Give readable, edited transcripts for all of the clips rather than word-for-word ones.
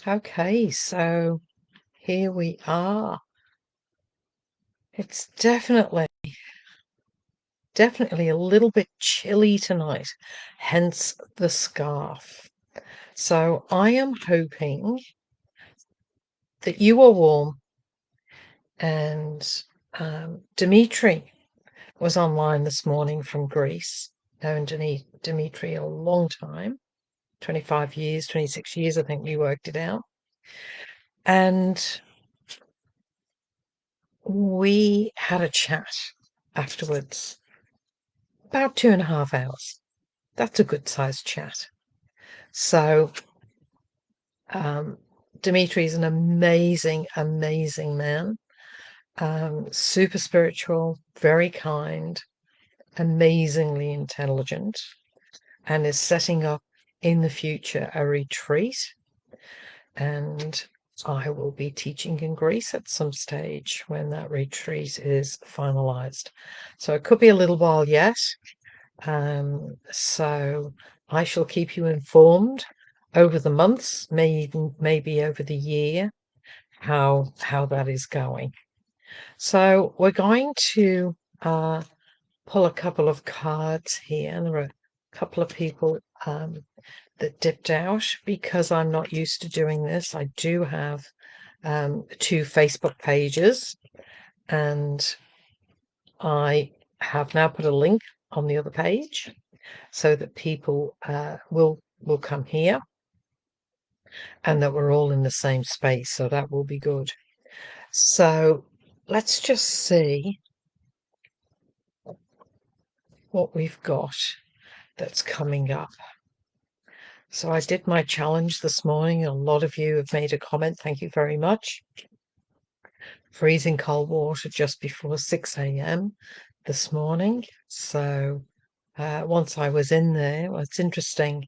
Okay, so here we are. It's definitely a little bit chilly tonight, hence the scarf. So I am hoping that you are warm and Dimitri was online this morning from Greece. Known Dimitri a long time, 25 years, 26 years, I think we worked it out. And we had a chat afterwards, about 2.5 hours. That's a good sized chat. So, Dimitri is an amazing, amazing man. Super spiritual, very kind, amazingly intelligent, and is setting up in the future a retreat. And I will be teaching in Greece at some stage when that retreat is finalized. So it could be a little while yet. So I shall keep you informed over the months, maybe over the year, how that is going. So we're going to pull a couple of cards here, and there are a couple of people that dipped out because I'm not used to doing this. I do have 2 Facebook pages, and I have now put a link on the other page so that people will come here and that we're all in the same space. So that will be good. So let's just see what we've got that's coming up. So I did my challenge this morning. A lot of you have made a comment. Thank you very much. Freezing cold water just before 6 a.m. this morning. So once I was in there, well, it's interesting.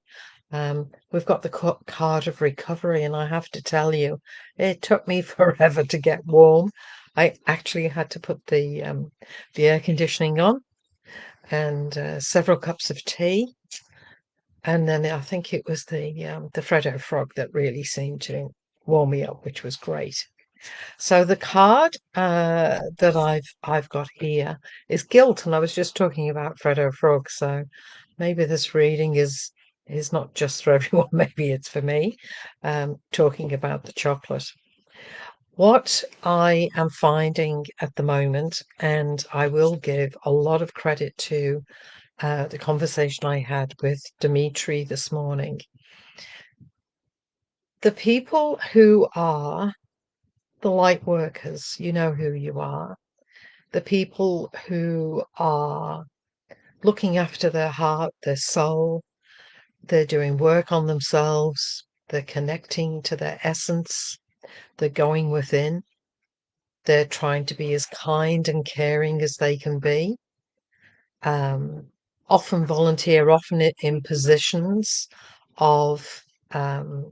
We've got the card of recovery, and I have to tell you, it took me forever to get warm. I actually had to put the air conditioning on and several cups of tea, and then I think it was the Freddo Frog that really seemed to warm me up, which was great. So the card that I've got here is guilt, and I was just talking about Freddo Frog, so maybe this reading is not just for everyone. Maybe it's for me. Talking about the chocolate. What I am finding at the moment, and I will give a lot of credit to the conversation I had with Dimitri this morning. The people who are the light workers, you know who you are. The people who are looking after their heart, their soul, they're doing work on themselves, they're connecting to their essence, they're going within, they're trying to be as kind and caring as they can be. Often volunteer, often in positions of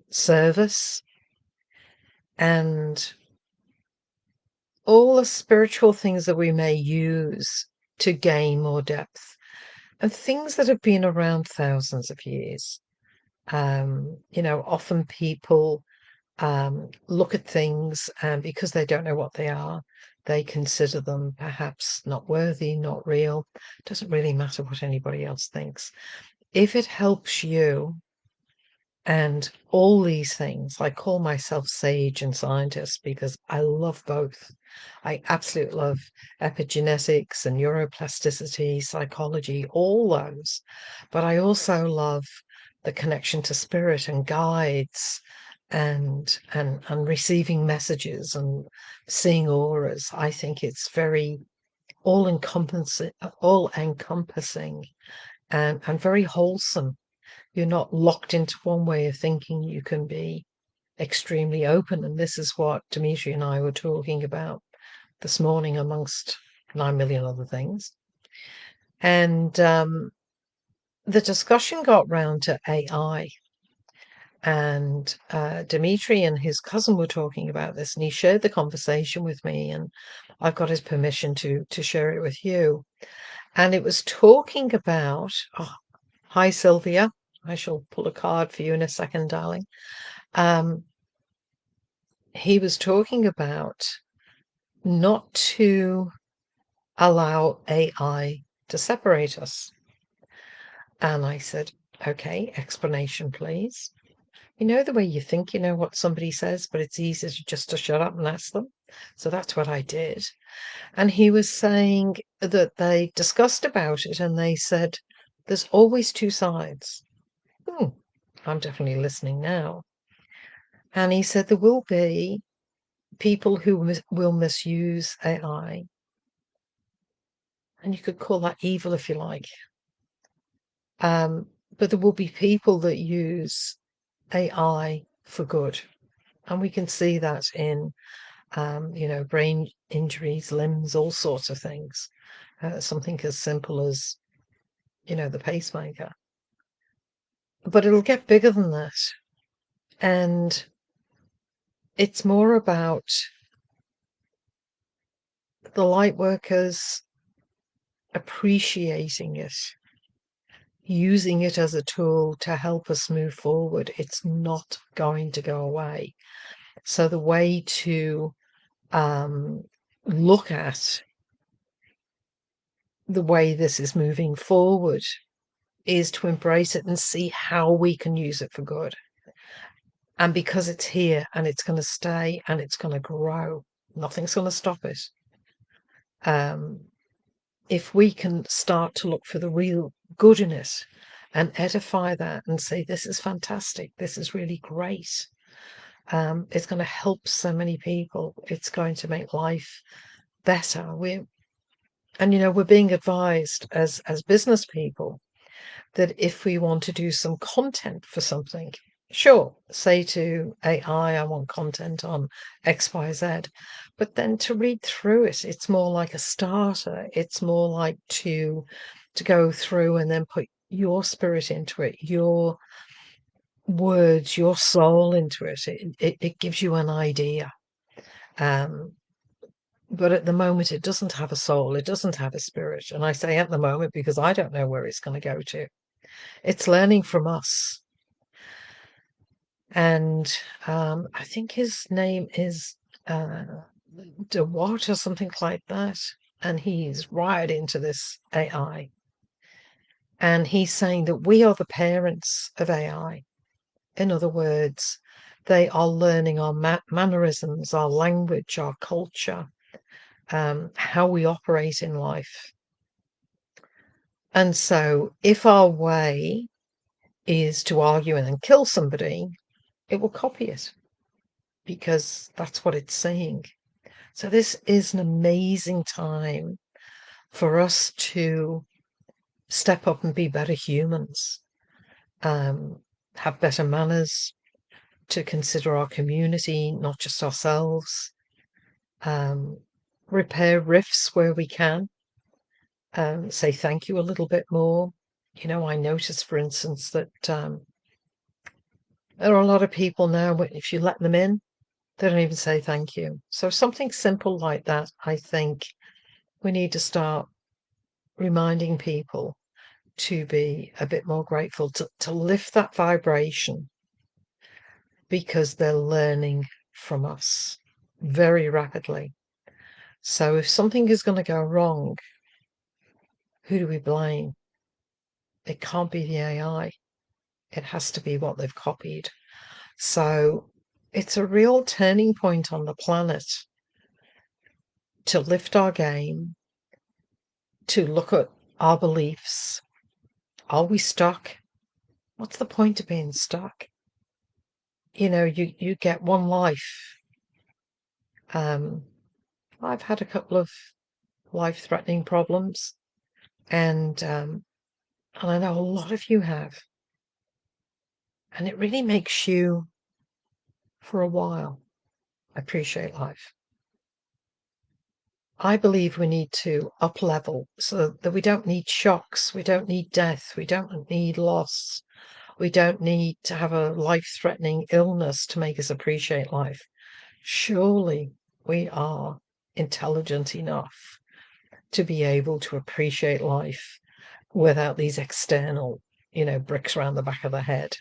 service, and all the spiritual things that we may use to gain more depth, and things that have been around thousands of years. Often people look at things, and because they don't know what they are, they consider them perhaps not worthy, not real. Doesn't really matter what anybody else thinks. If it helps you, and all these things, I call myself sage and scientist because I love both. I absolutely love epigenetics and neuroplasticity, psychology, all those. But I also love the connection to spirit and guides and receiving messages and seeing auras. I think it's very all encompassing and very wholesome. You're not locked into one way of thinking. You can be extremely open. And this is what Dimitri and I were talking about this morning, amongst 9 million other things. And the discussion got round to AI. And Dimitri and his cousin were talking about this, and he shared the conversation with me, and I've got his permission to share it with you. And it was talking about, hi Sylvia, I shall pull a card for you in a second, darling. he was talking about not to allow AI to separate us. And I said, okay, explanation, please. You know the way you think you know what somebody says, but it's easier just to shut up and ask them? So that's what I did. And he was saying that they discussed about it and they said, there's always two sides. I'm definitely listening now. And he said there will be people who will misuse AI. And you could call that evil if you like. But there will be people that use AI for good. And we can see that in, brain injuries, limbs, all sorts of things. Something as simple as, the pacemaker. But it'll get bigger than that. And it's more about the light workers appreciating it, using it as a tool to help us move forward. It's not going to go away. So the way to look at the way this is moving forward is to embrace it and see how we can use it for good. And because it's here and it's going to stay and it's going to grow, nothing's going to stop it. If we can start to look for the real good in it and edify that and say, this is fantastic, this is really great, it's going to help so many people, it's going to make life better. We're being advised as business people that if we want to do some content for something, sure, say to AI, I want content on XYZ, but then to read through it, it's more like a starter. It's more like to go through and then put your spirit into it, your words, your soul into it. It gives you an idea. But at the moment, it doesn't have a soul. It doesn't have a spirit. And I say at the moment because I don't know where it's going to go to. It's learning from us. And I think his name is DeWatt or something like that. And he's right into this AI. And he's saying that we are the parents of AI. In other words, they are learning our mannerisms, our language, our culture, how we operate in life. And so if our way is to argue and then kill somebody, it will copy it because that's what it's saying. So this is an amazing time for us to step up and be better humans, have better manners, to consider our community, not just ourselves, repair rifts where we can, say thank you a little bit more. I notice, for instance, that there are a lot of people now, if you let them in, they don't even say thank you. So something simple like that, I think we need to start reminding people to be a bit more grateful, to lift that vibration, because they're learning from us very rapidly. So if something is going to go wrong, who do we blame? It can't be the AI. It has to be what they've copied. So it's a real turning point on the planet to lift our game, to look at our beliefs. Are we stuck? What's the point of being stuck? You get one life. I've had a couple of life-threatening problems, and I know a lot of you have. And it really makes you, for a while, appreciate life. I believe we need to up level so that we don't need shocks, we don't need death, we don't need loss, we don't need to have a life-threatening illness to make us appreciate life. Surely we are intelligent enough to be able to appreciate life without these external, bricks around the back of the head.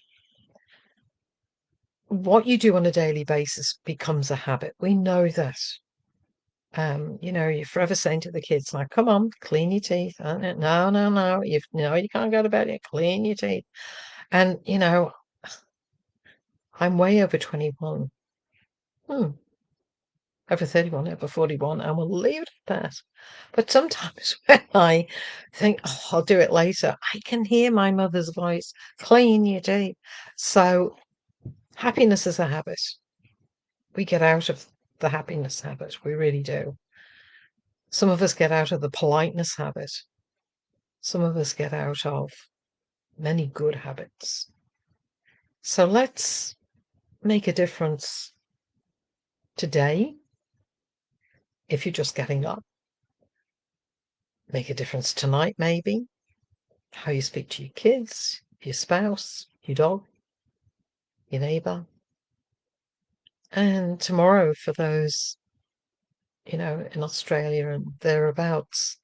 what you do on a daily basis becomes a habit. We know this. You're forever saying to the kids, like, come on, clean your teeth. No, no, no. You can't go to bed yet. Clean your teeth. And, I'm way over 21. Over 31, over 41, and we'll leave it at that. But sometimes when I think, oh, I'll do it later, I can hear my mother's voice, clean your teeth. So happiness is a habit. We get out of the happiness habit. We really do. Some of us get out of the politeness habit. Some of us get out of many good habits. So let's make a difference today. If you're just getting up, make a difference tonight, maybe. How you speak to your kids, your spouse, your dog, your neighbour. And tomorrow, for those, in Australia and thereabouts,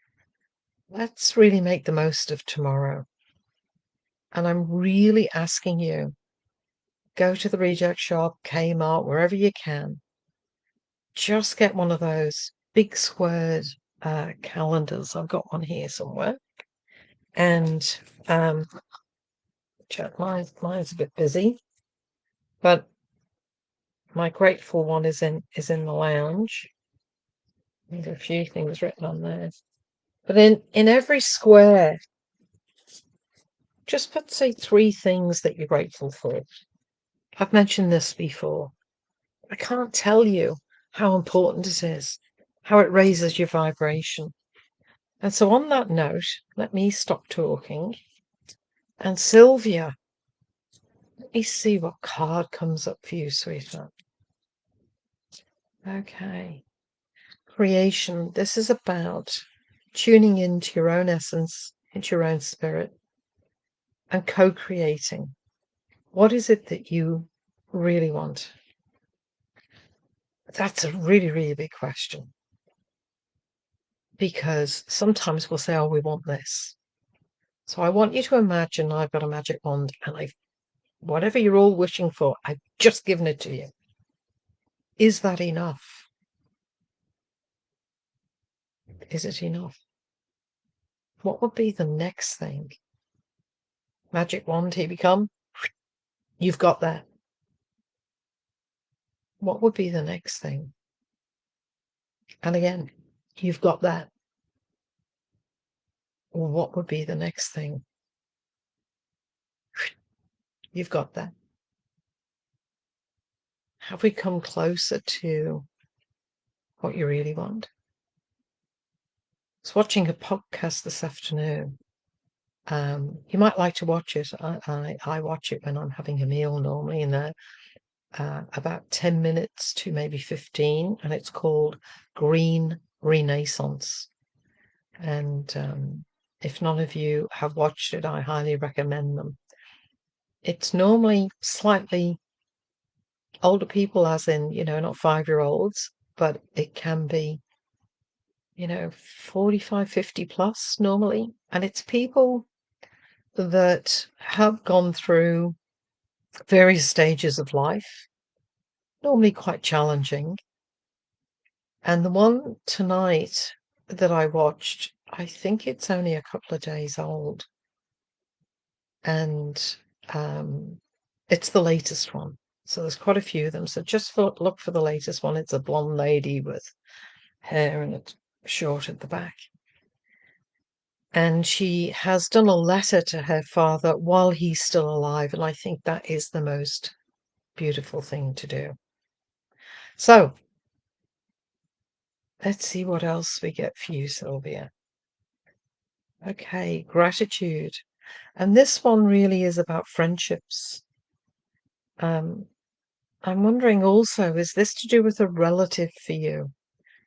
let's really make the most of tomorrow. And I'm really asking you, go to the Reject Shop, Kmart, wherever you can. Just get one of those big squared calendars. I've got one here somewhere. And mine's a bit busy, but my grateful one is in the lounge. There's a few things written on there. But in every square, just put, say, 3 things that you're grateful for. I've mentioned this before. I can't tell you how important it is, how it raises your vibration. And so on that note, let me stop talking. And Sylvia, let me see what card comes up for you, sweetheart. Okay. Creation. This is about tuning into your own essence, into your own spirit, and co-creating. What is it that you really want? That's a really, really big question. Because sometimes we'll say, oh, we want this. So I want you to imagine I've got a magic wand and whatever you're all wishing for, I've just given it to you. Is that enough? Is it enough? What would be the next thing? Magic wand, here we come. You've got that. What would be the next thing? And again, you've got that. Well, what would be the next thing? You've got that. Have we come closer to what you really want? I was watching a podcast this afternoon. You might like to watch it. I watch it when I'm having a meal normally, in there about 10 minutes to maybe 15, and it's called Green Renaissance. And if none of you have watched it, I highly recommend them. It's normally slightly older people, as in, not 5-year-olds, but it can be, 45, 50 plus normally. And it's people that have gone through various stages of life, normally quite challenging. And the one tonight that I watched, I think it's only a couple of days old. And it's the latest one. So there's quite a few of them. So just look for the latest one. It's a blonde lady with hair and it's short at the back. And she has done a letter to her father while he's still alive. And I think that is the most beautiful thing to do. So let's see what else we get for you, Sylvia. Okay, gratitude. And this one really is about friendships. I'm wondering also, is this to do with a relative for you?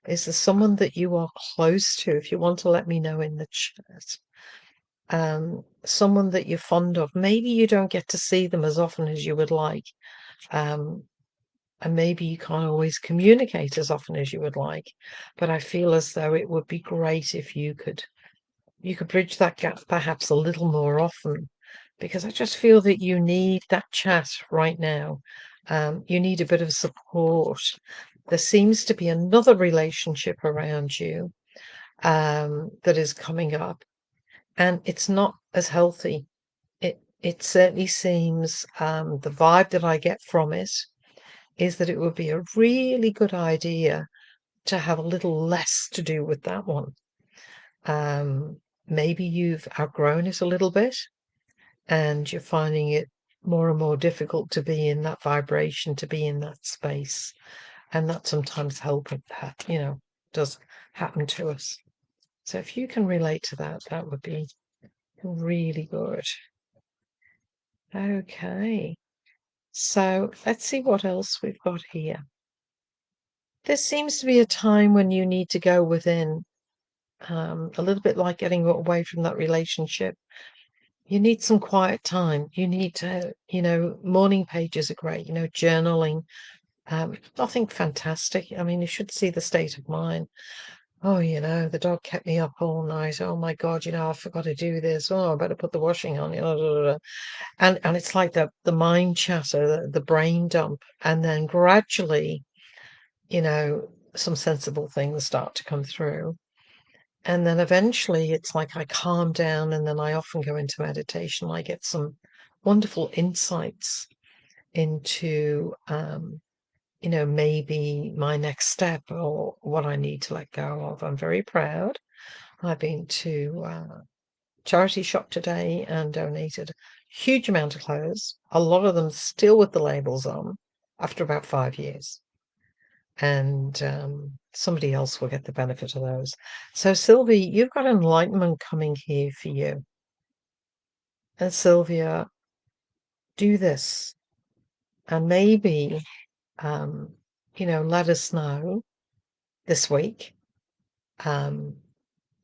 Is there someone that you are close to? If you want to let me know in the chat. Someone that you're fond of. Maybe you don't get to see them as often as you would like. And maybe you can't always communicate as often as you would like. But I feel as though it would be great if you could bridge that gap perhaps a little more often, because I just feel that you need that chat right now. You need a bit of support. There seems to be another relationship around you that is coming up, and it's not as healthy. It certainly seems the vibe that I get from it is that it would be a really good idea to have a little less to do with that one. Maybe you've outgrown it a little bit and you're finding it more and more difficult to be in that vibration, to be in that space. And that sometimes does happen to us. So if you can relate to that, that would be really good. Okay. So let's see what else we've got here. There seems to be a time when you need to go within, a little bit like getting away from that relationship. You need some quiet time. You need to, morning pages are great, journaling. Nothing fantastic. I mean, you should see the state of mind. Oh, the dog kept me up all night. Oh my God, I forgot to do this. Oh, I better put the washing on. Blah, blah, blah. And it's like the mind chatter, the brain dump, and then gradually, some sensible things start to come through. And then eventually it's like I calm down, and then I often go into meditation. I get some wonderful insights into, maybe my next step or what I need to let go of. I'm very proud. I've been to charity shop today and donated a huge amount of clothes, a lot of them still with the labels on, after about 5 years. And somebody else will get the benefit of those. So, Sylvie, you've got enlightenment coming here for you. And Sylvia, do this. And maybe, let us know this week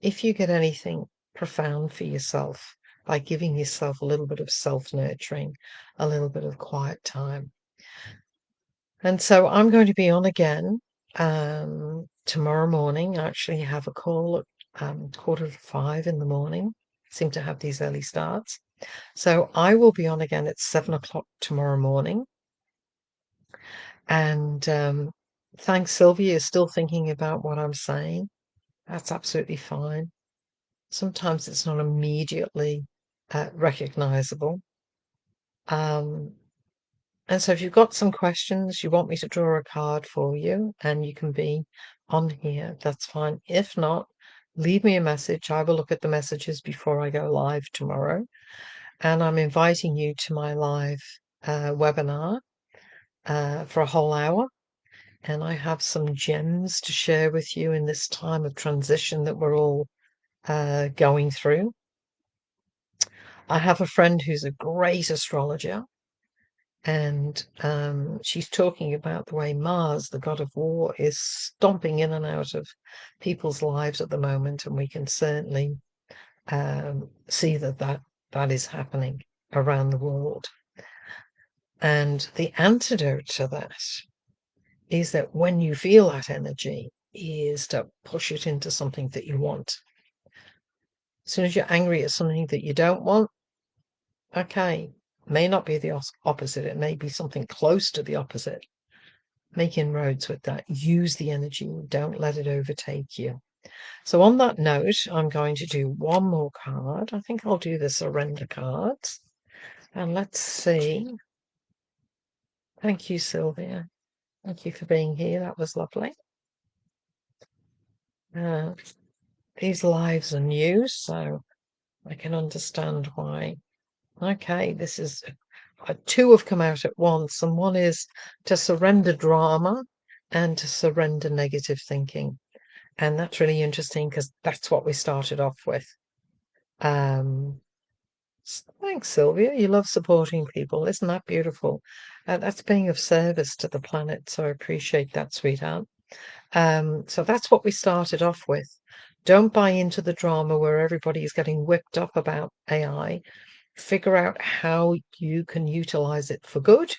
if you get anything profound for yourself by giving yourself a little bit of self-nurturing, a little bit of quiet time. And so I'm going to be on again tomorrow morning. I actually have a call at 4:45 in the morning. Seem to have these early starts. So I will be on again at 7 o'clock tomorrow morning. And thanks, Sylvia. You're still thinking about what I'm saying. That's absolutely fine. Sometimes it's not immediately recognizable. And so if you've got some questions, you want me to draw a card for you, and you can be on here, that's fine. If not, leave me a message. I will look at the messages before I go live tomorrow. And I'm inviting you to my live webinar for a whole hour. And I have some gems to share with you in this time of transition that we're all going through. I have a friend who's a great astrologer, and she's talking about the way Mars, the god of war, is stomping in and out of people's lives at the moment, and we can certainly see that is happening around the world. And the antidote to that is that when you feel that energy, is to push it into something that you want. As soon as you're angry at something that you don't want, okay, may not be the opposite. It may be something close to the opposite. Make inroads with that. Use the energy. Don't let it overtake you. So on that note, I'm going to do one more card. I think I'll do the surrender cards. And let's see. Thank you, Sylvia. Thank you for being here. That was lovely. These lives are new, so I can understand why. Okay, this is two have come out at once, and one is to surrender drama and to surrender negative thinking. And that's really interesting because that's what we started off with. Thanks, Sylvia. You love supporting people. Isn't that beautiful? That's being of service to the planet. So I appreciate that, sweetheart. So that's what we started off with. Don't buy into the drama where everybody is getting whipped up about AI. Figure out how you can utilize it for good,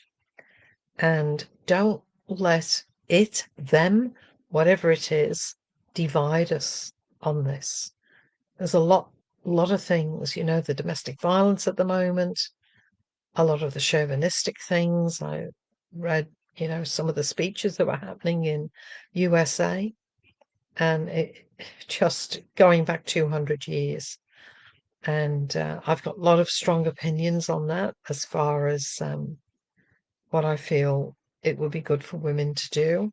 and don't let it, them, whatever it is, divide us on this. There's a lot of things, the domestic violence at the moment, a lot of the chauvinistic things, read, some of the speeches that were happening in USA, and it just going back 200 years. And I've got a lot of strong opinions on that as far as what I feel it would be good for women to do.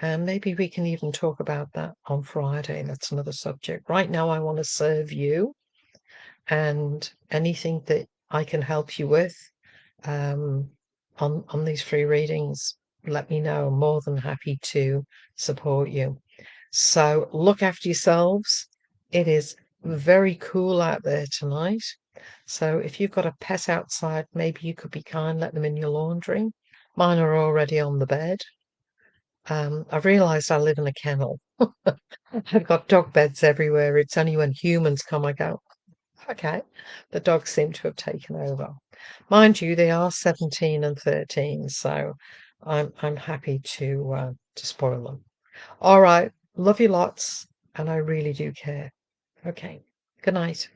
And maybe we can even talk about that on Friday. That's another subject. Right now, I want to serve you, and anything that I can help you with on these free readings, let me know. I'm more than happy to support you. So look after yourselves. It is very cool out there tonight. So if you've got a pet outside, maybe you could be kind, let them in your laundry. Mine are already on the bed. I've realised I live in a kennel. I've got dog beds everywhere. It's only when humans come I go, okay. The dogs seem to have taken over. Mind you, they are 17 and 13, so I'm happy to spoil them. All right, love you lots, and I really do care. Okay, good night.